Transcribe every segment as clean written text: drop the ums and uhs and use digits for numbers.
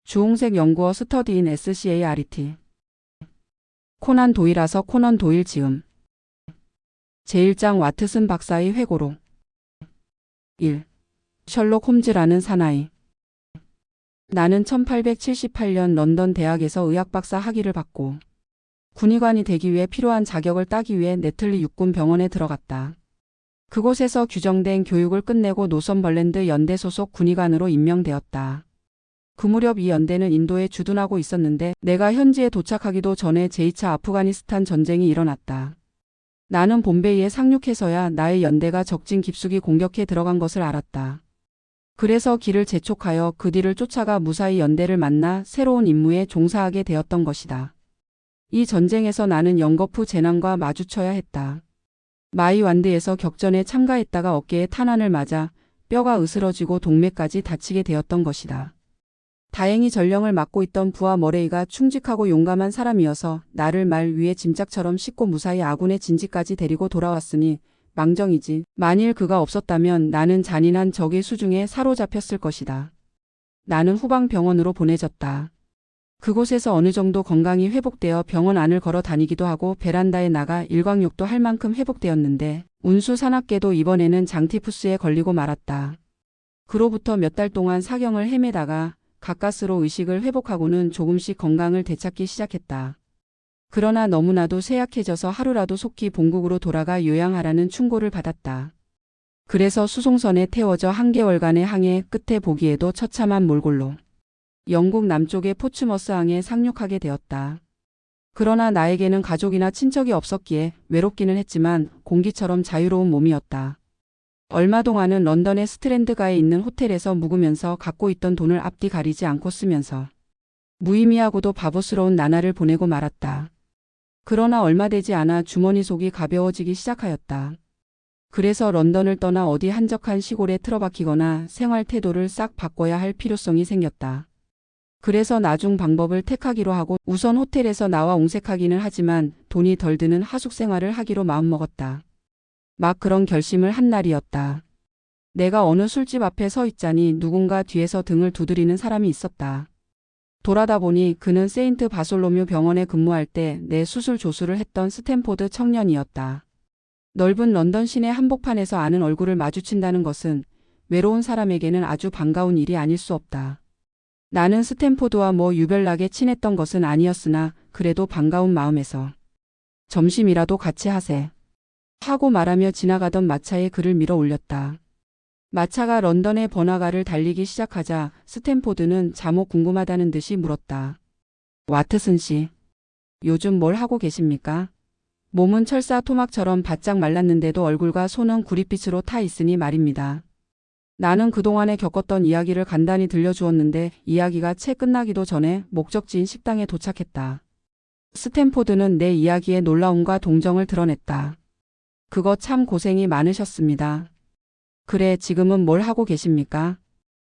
주홍색 연구어 스터디인 SCART. 코난 도일아서 코넌 도일 지음. 제1장 와트슨 박사의 회고록. 1. 셜록 홈즈라는 사나이. 나는 1878년 런던 대학에서 의학박사 학위를 받고 군의관이 되기 위해 필요한 자격을 따기 위해 네틀리 육군 병원에 들어갔다. 그곳에서 규정된 교육을 끝내고 노선벌랜드 연대 소속 군의관으로 임명되었다. 그 무렵 이 연대는 인도에 주둔하고 있었는데 내가 현지에 도착하기도 전에 제2차 아프가니스탄 전쟁이 일어났다. 나는 bombay에 상륙해서야 나의 연대가 적진 깊숙이 공격해 들어간 것을 알았다. 그래서 길을 재촉하여 그 뒤를 쫓아가 무사히 연대를 만나 새로운 임무에 종사하게 되었던 것이다. 이 전쟁에서 나는 연거푸 재난과 마주쳐야 했다. 마이완드에서 격전에 참가했다가 어깨에 탄환을 맞아 뼈가 으스러지고 동맥까지 다치게 되었던 것이다. 다행히 전령을 맡고 있던 부하 머레이가 충직하고 용감한 사람이어서 나를 말 위에 짐짝처럼 싣고 무사히 아군의 진지까지 데리고 돌아왔으니 망정이지. 만일 그가 없었다면 나는 잔인한 적의 수중에 사로잡혔을 것이다. 나는 후방병원으로 보내졌다. 그곳에서 어느 정도 건강이 회복되어 병원 안을 걸어 다니기도 하고 베란다에 나가 일광욕도 할 만큼 회복되었는데 운수 사납게도 이번에는 장티푸스에 걸리고 말았다. 그로부터 몇 달 동안 사경을 헤매다가 가까스로 의식을 회복하고는 조금씩 건강을 되찾기 시작했다. 그러나 너무나도 쇠약해져서 하루라도 속히 본국으로 돌아가 요양하라는 충고를 받았다. 그래서 수송선에 태워져 한 개월간의 항해 끝에 보기에도 처참한 몰골로 영국 남쪽의 포츠머스 항에 상륙하게 되었다. 그러나 나에게는 가족이나 친척이 없었기에 외롭기는 했지만 공기처럼 자유로운 몸이었다. 얼마 동안은 런던의 스트랜드가에 있는 호텔에서 묵으면서 갖고 있던 돈을 앞뒤 가리지 않고 쓰면서 무의미하고도 바보스러운 나날을 보내고 말았다. 그러나 얼마 되지 않아 주머니 속이 가벼워지기 시작하였다. 그래서 런던을 떠나 어디 한적한 시골에 틀어박히거나 생활 태도를 싹 바꿔야 할 필요성이 생겼다. 그래서 나중 방법을 택하기로 하고 우선 호텔에서 나와 옹색하기는 하지만 돈이 덜 드는 하숙 생활을 하기로 마음먹었다. 막 그런 결심을 한 날이었다. 내가 어느 술집 앞에 서 있자니 누군가 뒤에서 등을 두드리는 사람이 있었다. 돌아다 보니 그는 세인트 바솔로뮤 병원에 근무할 때 내 수술 조수를 했던 스탠포드 청년이었다. 넓은 런던 시내 한복판에서 아는 얼굴을 마주친다는 것은 외로운 사람에게는 아주 반가운 일이 아닐 수 없다. 나는 스탠포드와 유별나게 친했던 것은 아니었으나 그래도 반가운 마음에서 점심이라도 같이 하세 하고 말하며 지나가던 마차에 그를 밀어 올렸다. 마차가 런던의 번화가를 달리기 시작하자 스탠포드는 자목 궁금하다는 듯이 물었다. 와트슨 씨, 요즘 뭘 하고 계십니까? 몸은 철사 토막처럼 바짝 말랐는데도 얼굴과 손은 구릿빛으로 타 있으니 말입니다. 나는 그동안에 겪었던 이야기를 간단히 들려주었는데 이야기가 채 끝나기도 전에 목적지인 식당에 도착했다. 스탠포드는 내 이야기에 놀라움과 동정을 드러냈다. 그거 참 고생이 많으셨습니다. 그래, 지금은 뭘 하고 계십니까?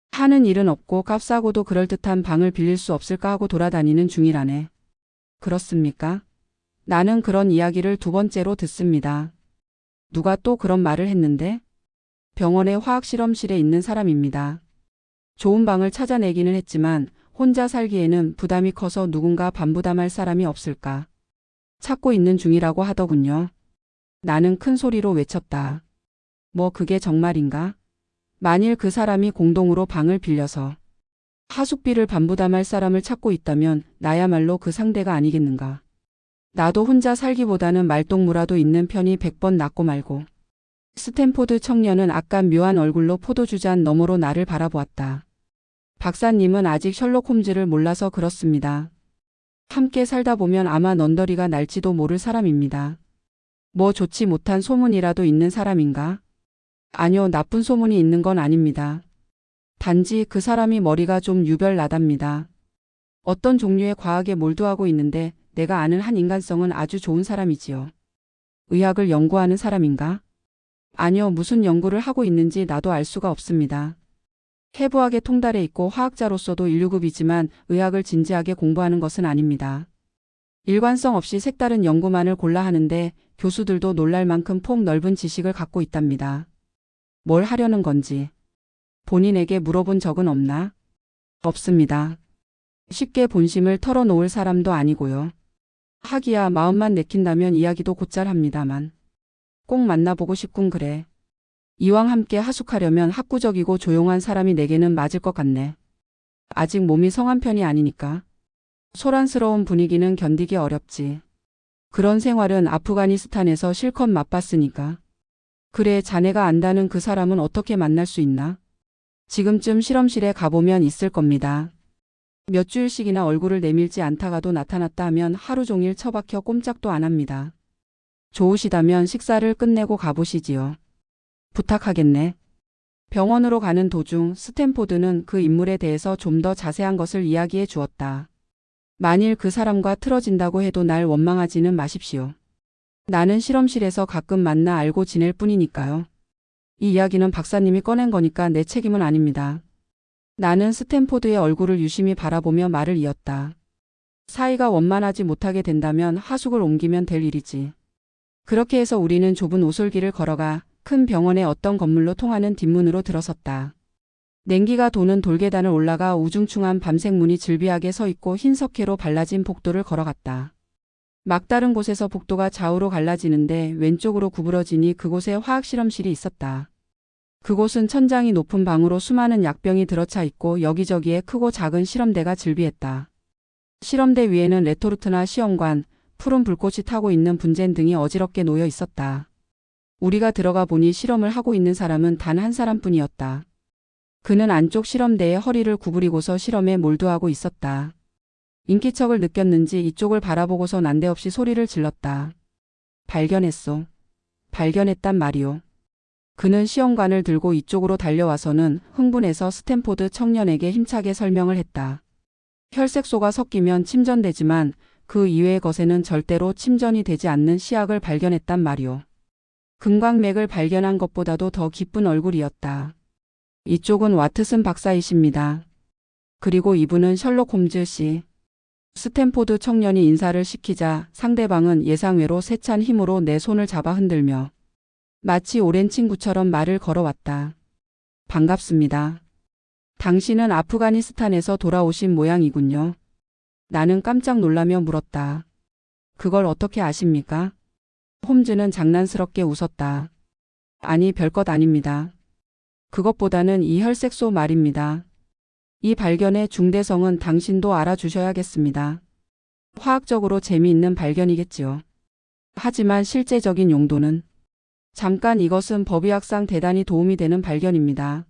하는 일은 없고 값싸고도 그럴듯한 방을 빌릴 수 없을까 하고 돌아다니는 중이라네. 그렇습니까? 나는 그런 이야기를 두 번째로 듣습니다. 누가 또 그런 말을 했는데? 병원의 화학실험실에 있는 사람입니다. 좋은 방을 찾아내기는 했지만 혼자 살기에는 부담이 커서 누군가 반부담할 사람이 없을까 찾고 있는 중이라고 하더군요. 나는 큰 소리로 외쳤다. 그게 정말인가? 만일 그 사람이 공동으로 방을 빌려서 하숙비를 반부담할 사람을 찾고 있다면 나야말로 그 상대가 아니겠는가. 나도 혼자 살기보다는 말동무라도 있는 편이 100번 낫고 말고. 스탠포드 청년은 아까 묘한 얼굴로 포도주잔 너머로 나를 바라보았다. 박사님은 아직 셜록 홈즈를 몰라서 그렇습니다. 함께 살다 보면 아마 넌더리가 날지도 모를 사람입니다. 좋지 못한 소문이라도 있는 사람인가? 아니요, 나쁜 소문이 있는 건 아닙니다. 단지 그 사람이 머리가 좀 유별나답니다. 어떤 종류의 과학에 몰두하고 있는데 내가 아는 한 인간성은 아주 좋은 사람이지요. 의학을 연구하는 사람인가? 아니요, 무슨 연구를 하고 있는지 나도 알 수가 없습니다. 해부학에 통달해 있고 화학자로서도 인류급이지만 의학을 진지하게 공부하는 것은 아닙니다. 일관성 없이 색다른 연구만을 골라 하는데 교수들도 놀랄 만큼 폭 넓은 지식을 갖고 있답니다. 뭘 하려는 건지 본인에게 물어본 적은 없나? 없습니다. 쉽게 본심을 털어놓을 사람도 아니고요. 하기야 마음만 내킨다면 이야기도 곧잘 합니다만. 꼭 만나보고 싶군 그래. 이왕 함께 하숙하려면 학구적이고 조용한 사람이 내게는 맞을 것 같네. 아직 몸이 성한 편이 아니니까. 소란스러운 분위기는 견디기 어렵지. 그런 생활은 아프가니스탄에서 실컷 맛봤으니까. 그래 자네가 안다는 그 사람은 어떻게 만날 수 있나? 지금쯤 실험실에 가보면 있을 겁니다. 몇 주일씩이나 얼굴을 내밀지 않다가도 나타났다 하면 하루 종일 처박혀 꼼짝도 안 합니다. 좋으시다면 식사를 끝내고 가보시지요. 부탁하겠네. 병원으로 가는 도중 스탠포드는 그 인물에 대해서 좀 더 자세한 것을 이야기해 주었다. 만일 그 사람과 틀어진다고 해도 날 원망하지는 마십시오. 나는 실험실에서 가끔 만나 알고 지낼 뿐이니까요. 이 이야기는 박사님이 꺼낸 거니까 내 책임은 아닙니다. 나는 스탠포드의 얼굴을 유심히 바라보며 말을 이었다. 사이가 원만하지 못하게 된다면 하숙을 옮기면 될 일이지. 그렇게 해서 우리는 좁은 오솔길을 걸어가 큰 병원의 어떤 건물로 통하는 뒷문으로 들어섰다. 냉기가 도는 돌계단을 올라가 우중충한 밤색 문이 즐비하게 서 있고 흰 석회로 발라진 복도를 걸어갔다. 막다른 곳에서 복도가 좌우로 갈라지는데 왼쪽으로 구부러지니 그곳에 화학실험실이 있었다. 그곳은 천장이 높은 방으로 수많은 약병이 들어차 있고 여기저기에 크고 작은 실험대가 즐비했다. 실험대 위에는 레토르트나 시험관, 푸른 불꽃이 타고 있는 분젠 등이 어지럽게 놓여 있었다. 우리가 들어가 보니 실험을 하고 있는 사람은 단 한 사람뿐이었다. 그는 안쪽 실험대에 허리를 구부리고서 실험에 몰두하고 있었다. 인기척을 느꼈는지 이쪽을 바라보고서 난데없이 소리를 질렀다. 발견했소. 발견했단 말이오. 그는 시험관을 들고 이쪽으로 달려와서는 흥분해서 스탠포드 청년에게 힘차게 설명을 했다. 혈색소가 섞이면 침전되지만 그 이외의 것에는 절대로 침전이 되지 않는 시약을 발견했단 말이오. 금광맥을 발견한 것보다도 더 기쁜 얼굴이었다. 이쪽은 와트슨 박사이십니다. 그리고 이분은 셜록 홈즈 씨. 스탠포드 청년이 인사를 시키자 상대방은 예상외로 세찬 힘으로 내 손을 잡아 흔들며 마치 오랜 친구처럼 말을 걸어왔다. 반갑습니다. 당신은 아프가니스탄에서 돌아오신 모양이군요. 나는 깜짝 놀라며 물었다. 그걸 어떻게 아십니까? 홈즈는 장난스럽게 웃었다. 아니 별것 아닙니다. 그것보다는 이 혈색소 말입니다. 이 발견의 중대성은 당신도 알아주셔야겠습니다. 화학적으로 재미있는 발견이겠지요. 하지만 실제적인 용도는 잠깐 이것은 법의학상 대단히 도움이 되는 발견입니다.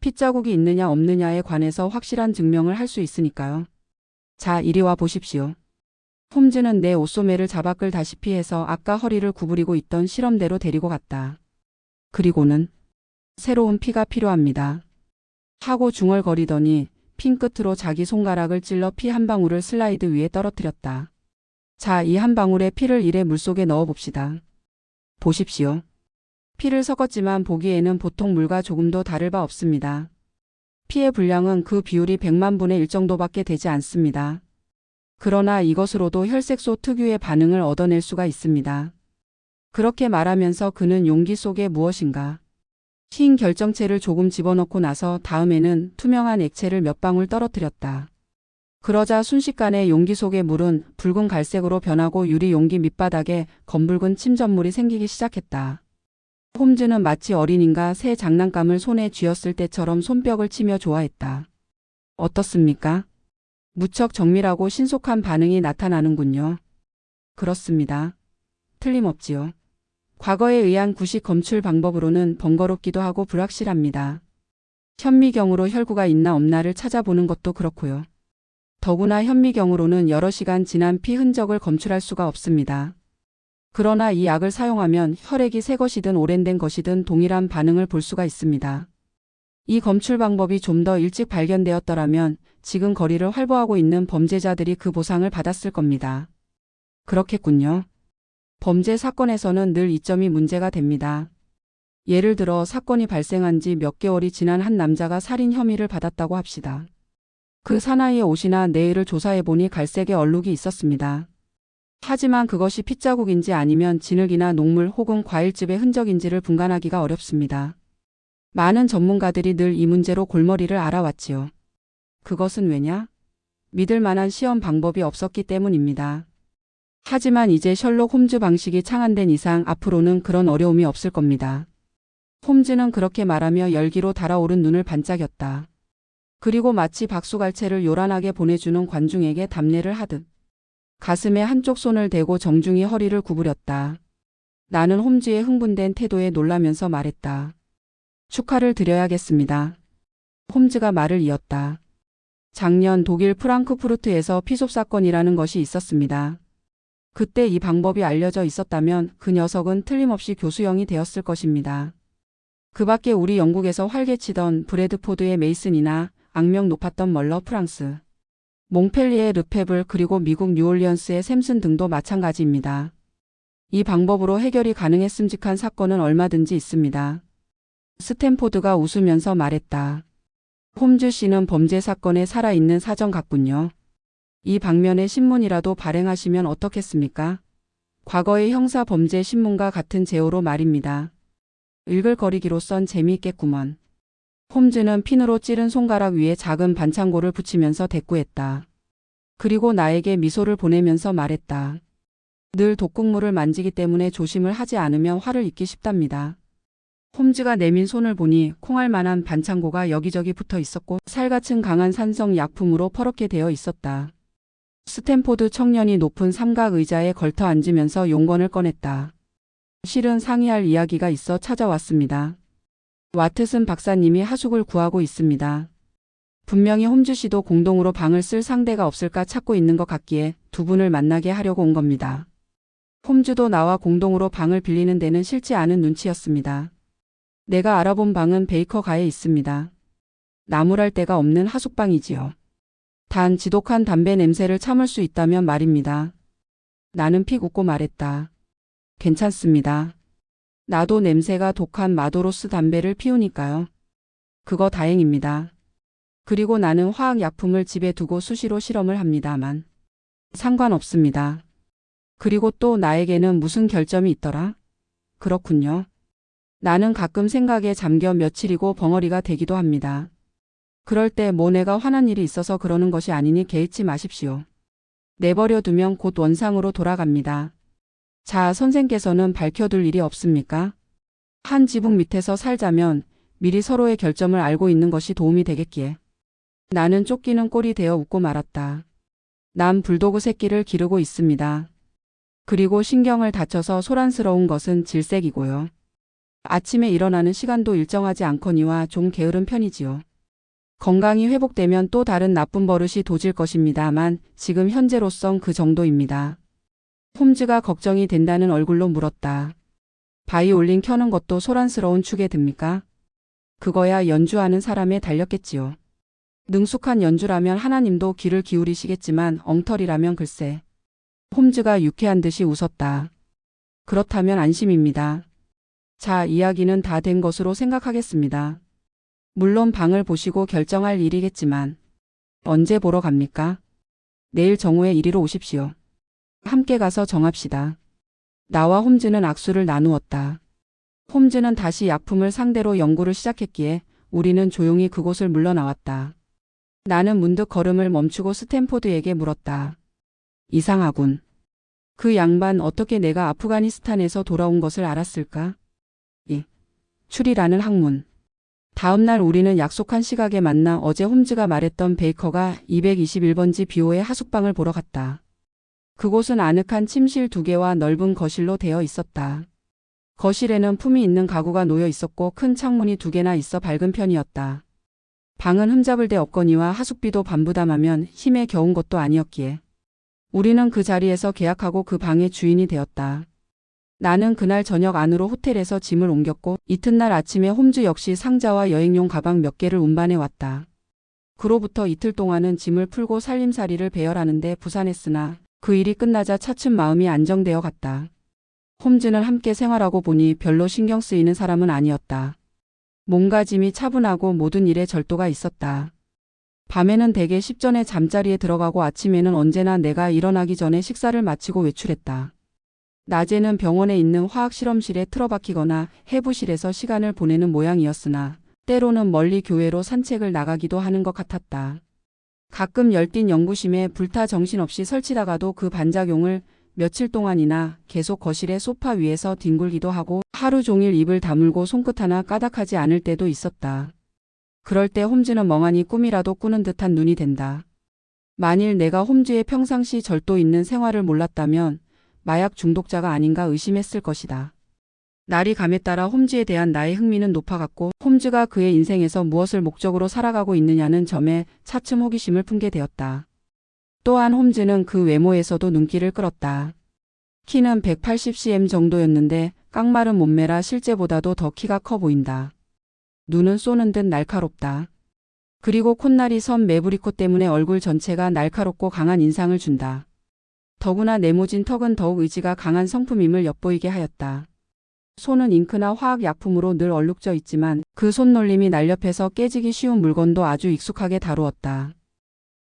핏자국이 있느냐 없느냐에 관해서 확실한 증명을 할 수 있으니까요. 자, 이리 와 보십시오. 홈즈는 내 옷소매를 잡아 끌다시피 해서 아까 허리를 구부리고 있던 실험대로 데리고 갔다. 그리고는 새로운 피가 필요합니다. 하고 중얼거리더니 핀 끝으로 자기 손가락을 찔러 피 한 방울을 슬라이드 위에 떨어뜨렸다. 자, 이 한 방울의 피를 이래 물속에 넣어봅시다. 보십시오. 피를 섞었지만 보기에는 보통 물과 조금도 다를 바 없습니다. 피의 분량은 그 비율이 100만 분의 1 정도밖에 되지 않습니다. 그러나 이것으로도 혈색소 특유의 반응을 얻어낼 수가 있습니다. 그렇게 말하면서 그는 용기 속에 무엇인가 흰 결정체를 조금 집어넣고 나서 다음에는 투명한 액체를 몇 방울 떨어뜨렸다. 그러자 순식간에 용기 속의 물은 붉은 갈색으로 변하고 유리 용기 밑바닥에 검붉은 침전물이 생기기 시작했다. 홈즈는 마치 어린이가 새 장난감을 손에 쥐었을 때처럼 손뼉을 치며 좋아했다. 어떻습니까? 무척 정밀하고 신속한 반응이 나타나는군요. 그렇습니다. 틀림없지요. 과거에 의한 구식 검출 방법으로는 번거롭기도 하고 불확실합니다. 현미경으로 혈구가 있나 없나를 찾아보는 것도 그렇고요. 더구나 현미경으로는 여러 시간 지난 피 흔적을 검출할 수가 없습니다. 그러나 이 약을 사용하면 혈액이 새 것이든 오랜된 것이든 동일한 반응을 볼 수가 있습니다. 이 검출 방법이 좀 더 일찍 발견되었더라면 지금 거리를 활보하고 있는 범죄자들이 그 보상을 받았을 겁니다. 그렇겠군요. 범죄 사건에서는 늘 이점이 문제가 됩니다. 예를 들어 사건이 발생한 지 몇 개월이 지난 한 남자가 살인 혐의를 받았다고 합시다. 그 사나이의 옷이나 내일을 조사해보니 갈색의 얼룩이 있었습니다. 하지만 그것이 핏자국인지 아니면 진흙이나 녹물 혹은 과일즙의 흔적인지를 분간하기가 어렵습니다. 많은 전문가들이 늘 이 문제로 골머리를 앓아왔지요. 그것은 왜냐? 믿을 만한 시험 방법이 없었기 때문입니다. 하지만 이제 셜록 홈즈 방식이 창안된 이상 앞으로는 그런 어려움이 없을 겁니다. 홈즈는 그렇게 말하며 열기로 달아오른 눈을 반짝였다. 그리고 마치 박수갈채를 요란하게 보내주는 관중에게 답례를 하듯 가슴에 한쪽 손을 대고 정중히 허리를 구부렸다. 나는 홈즈의 흥분된 태도에 놀라면서 말했다. 축하를 드려야겠습니다. 홈즈가 말을 이었다. 작년 독일 프랑크푸르트에서 피속 사건이라는 것이 있었습니다. 그때 이 방법이 알려져 있었다면 그 녀석은 틀림없이 교수형이 되었을 것입니다. 그 밖에 우리 영국에서 활개치던 브래드포드의 메이슨이나 악명 높았던 멀러 프랑스, 몽펠리의 르페블 그리고 미국 뉴올리언스의 샘슨 등도 마찬가지입니다. 이 방법으로 해결이 가능했음직한 사건은 얼마든지 있습니다. 스탠포드가 웃으면서 말했다. 홈즈 씨는 범죄 사건에 살아있는 사정 같군요. 이 방면의 신문이라도 발행하시면 어떻겠습니까? 과거의 형사 범죄 신문과 같은 제호로 말입니다. 을글거리기로선 재미있겠구먼. 홈즈는 핀으로 찌른 손가락 위에 작은 반창고를 붙이면서 대꾸했다. 그리고 나에게 미소를 보내면서 말했다. 늘 독극물을 만지기 때문에 조심을 하지 않으면 화를 입기 쉽답니다. 홈즈가 내민 손을 보니 콩알 만한 반창고가 여기저기 붙어 있었고 살같은 강한 산성 약품으로 퍼렇게 되어 있었다. 스탠포드 청년이 높은 삼각 의자에 걸터 앉으면서 용건을 꺼냈다. 실은 상의할 이야기가 있어 찾아왔습니다. 와트슨 박사님이 하숙을 구하고 있습니다. 분명히 홈즈 씨도 공동으로 방을 쓸 상대가 없을까 찾고 있는 것 같기에 두 분을 만나게 하려고 온 겁니다. 홈즈도 나와 공동으로 방을 빌리는 데는 싫지 않은 눈치였습니다. 내가 알아본 방은 베이커가에 있습니다. 나무랄 데가 없는 하숙방이지요. 단 지독한 담배 냄새를 참을 수 있다면 말입니다. 나는 픽 웃고 말했다. 괜찮습니다. 나도 냄새가 독한 마도로스 담배를 피우니까요. 그거 다행입니다. 그리고 나는 화학약품을 집에 두고 수시로 실험을 합니다만 상관없습니다. 그리고 또 나에게는 무슨 결점이 있더라? 그렇군요. 나는 가끔 생각에 잠겨 며칠이고 벙어리가 되기도 합니다. 그럴 때 뭐 내가 화난 일이 있어서 그러는 것이 아니니 개의치 마십시오. 내버려 두면 곧 원상으로 돌아갑니다. 자, 선생께서는 밝혀둘 일이 없습니까? 한 지붕 밑에서 살자면 미리 서로의 결점을 알고 있는 것이 도움이 되겠기에. 나는 쫓기는 꼴이 되어 웃고 말았다. 난 불도그 새끼를 기르고 있습니다. 그리고 신경을 다쳐서 소란스러운 것은 질색이고요. 아침에 일어나는 시간도 일정하지 않거니와 좀 게으른 편이지요. 건강이 회복되면 또 다른 나쁜 버릇이 도질 것입니다만 지금 현재로선 그 정도입니다. 홈즈가 걱정이 된다는 얼굴로 물었다. 바이올린 켜는 것도 소란스러운 축에 듭니까? 그거야 연주하는 사람에 달렸겠지요. 능숙한 연주라면 하나님도 귀를 기울이시겠지만 엉터리라면 글쎄. 홈즈가 유쾌한 듯이 웃었다. 그렇다면 안심입니다. 자, 이야기는 다 된 것으로 생각하겠습니다. 물론 방을 보시고 결정할 일이겠지만 언제 보러 갑니까? 내일 정오에 이리로 오십시오. 함께 가서 정합시다. 나와 홈즈는 악수를 나누었다. 홈즈는 다시 약품을 상대로 연구를 시작했기에 우리는 조용히 그곳을 물러나왔다. 나는 문득 걸음을 멈추고 스탠포드에게 물었다. 이상하군. 그 양반 어떻게 내가 아프가니스탄에서 돌아온 것을 알았을까? 추리라는 학문. 다음 날 우리는 약속한 시각에 만나 어제 홈즈가 말했던 베이커가 221번지 비호의 하숙방을 보러 갔다. 그곳은 아늑한 침실 2개와 넓은 거실로 되어 있었다. 거실에는 품이 있는 가구가 놓여 있었고 큰 창문이 2개나 있어 밝은 편이었다. 방은 흠잡을 데 없거니와 하숙비도 반부담하면 힘에 겨운 것도 아니었기에 우리는 그 자리에서 계약하고 그 방의 주인이 되었다. 나는 그날 저녁 안으로 호텔에서 짐을 옮겼고 이튿날 아침에 홈즈 역시 상자와 여행용 가방 몇 개를 운반해 왔다. 그로부터 이틀 동안은 짐을 풀고 살림살이를 배열하는 데 부산했으나 그 일이 끝나자 차츰 마음이 안정되어 갔다. 홈즈는 함께 생활하고 보니 별로 신경 쓰이는 사람은 아니었다. 몸가짐이 차분하고 모든 일에 절도가 있었다. 밤에는 대개 10전에 잠자리에 들어가고 아침에는 언제나 내가 일어나기 전에 식사를 마치고 외출했다. 낮에는 병원에 있는 화학실험실에 틀어박히거나 해부실에서 시간을 보내는 모양이었으나 때로는 멀리 교회로 산책을 나가기도 하는 것 같았다. 가끔 열띤 연구심에 불타 정신없이 설치다가도 그 반작용을 며칠 동안이나 계속 거실의 소파 위에서 뒹굴기도 하고 하루 종일 입을 다물고 손끝 하나 까닥하지 않을 때도 있었다. 그럴 때 홈즈는 멍하니 꿈이라도 꾸는 듯한 눈이 된다. 만일 내가 홈즈의 평상시 절도 있는 생활을 몰랐다면 마약 중독자가 아닌가 의심했을 것이다. 날이 감에 따라 홈즈에 대한 나의 흥미는 높아갔고 홈즈가 그의 인생에서 무엇을 목적으로 살아가고 있느냐는 점에 차츰 호기심을 품게 되었다. 또한 홈즈는 그 외모에서도 눈길을 끌었다. 키는 180cm 정도였는데 깡마른 몸매라 실제보다도 더 키가 커 보인다. 눈은 쏘는 듯 날카롭다. 그리고 콧날이 선 매부리코 때문에 얼굴 전체가 날카롭고 강한 인상을 준다. 더구나 네모진 턱은 더욱 의지가 강한 성품임을 엿보이게 하였다. 손은 잉크나 화학약품으로 늘 얼룩져 있지만 그 손놀림이 날렵해서 깨지기 쉬운 물건도 아주 익숙하게 다루었다.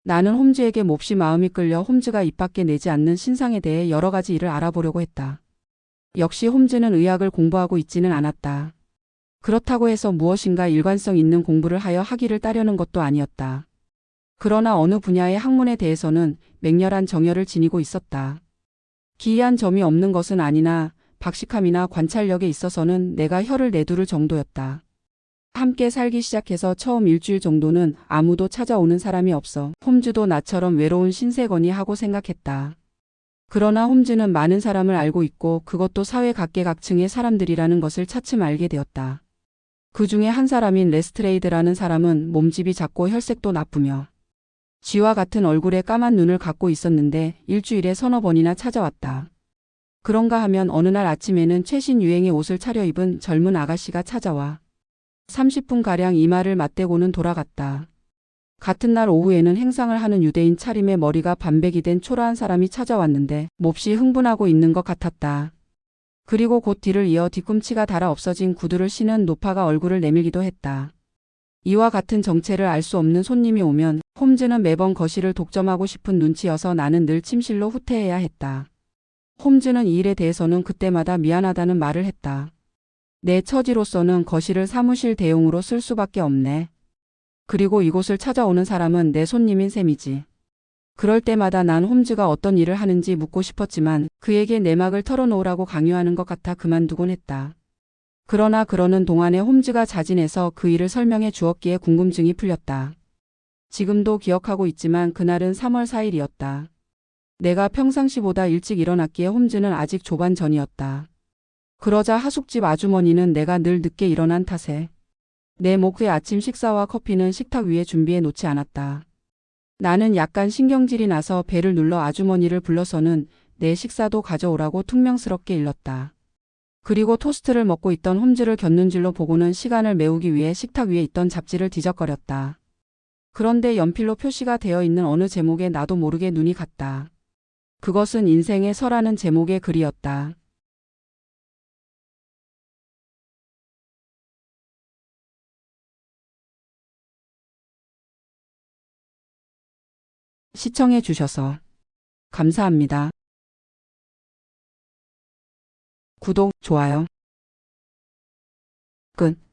나는 홈즈에게 몹시 마음이 끌려 홈즈가 입 밖에 내지 않는 신상에 대해 여러 가지 일을 알아보려고 했다. 역시 홈즈는 의학을 공부하고 있지는 않았다. 그렇다고 해서 무엇인가 일관성 있는 공부를 하여 학위를 따려는 것도 아니었다. 그러나 어느 분야의 학문에 대해서는 맹렬한 정열을 지니고 있었다. 기이한 점이 없는 것은 아니나 박식함이나 관찰력에 있어서는 내가 혀를 내두를 정도였다. 함께 살기 시작해서 처음 일주일 정도는 아무도 찾아오는 사람이 없어 홈즈도 나처럼 외로운 신세거니 하고 생각했다. 그러나 홈즈는 많은 사람을 알고 있고 그것도 사회 각계각층의 사람들이라는 것을 차츰 알게 되었다. 그 중에 한 사람인 레스트레이드라는 사람은 몸집이 작고 혈색도 나쁘며 쥐와 같은 얼굴에 까만 눈을 갖고 있었는데 일주일에 서너 번이나 찾아왔다. 그런가 하면 어느 날 아침에는 최신 유행의 옷을 차려입은 젊은 아가씨가 찾아와 30분가량 이마를 맞대고는 돌아갔다. 같은 날 오후에는 행상을 하는 유대인 차림에 머리가 반백이 된 초라한 사람이 찾아왔는데 몹시 흥분하고 있는 것 같았다. 그리고 곧 뒤를 이어 뒤꿈치가 닳아 없어진 구두를 신은 노파가 얼굴을 내밀기도 했다. 이와 같은 정체를 알 수 없는 손님이 오면 홈즈는 매번 거실을 독점하고 싶은 눈치여서 나는 늘 침실로 후퇴해야 했다. 홈즈는 이 일에 대해서는 그때마다 미안하다는 말을 했다. 내 처지로서는 거실을 사무실 대용으로 쓸 수밖에 없네. 그리고 이곳을 찾아오는 사람은 내 손님인 셈이지. 그럴 때마다 난 홈즈가 어떤 일을 하는지 묻고 싶었지만 그에게 내막을 털어놓으라고 강요하는 것 같아 그만두곤 했다. 그러나 그러는 동안에 홈즈가 자진해서 그 일을 설명해 주었기에 궁금증이 풀렸다. 지금도 기억하고 있지만 그날은 3월 4일이었다. 내가 평상시보다 일찍 일어났기에 홈즈는 아직 조반 전이었다. 그러자 하숙집 아주머니는 내가 늘 늦게 일어난 탓에 내 몫의 아침 식사와 커피는 식탁 위에 준비해 놓지 않았다. 나는 약간 신경질이 나서 벨을 눌러 아주머니를 불러서는 내 식사도 가져오라고 퉁명스럽게 일렀다. 그리고 토스트를 먹고 있던 홈즈를 곁눈질로 보고는 시간을 메우기 위해 식탁 위에 있던 잡지를 뒤적거렸다. 그런데 연필로 표시가 되어 있는 어느 제목에 나도 모르게 눈이 갔다. 그것은 인생의 서라는 제목의 글이었다. 시청해 주셔서 감사합니다. 구독, 좋아요. 끝.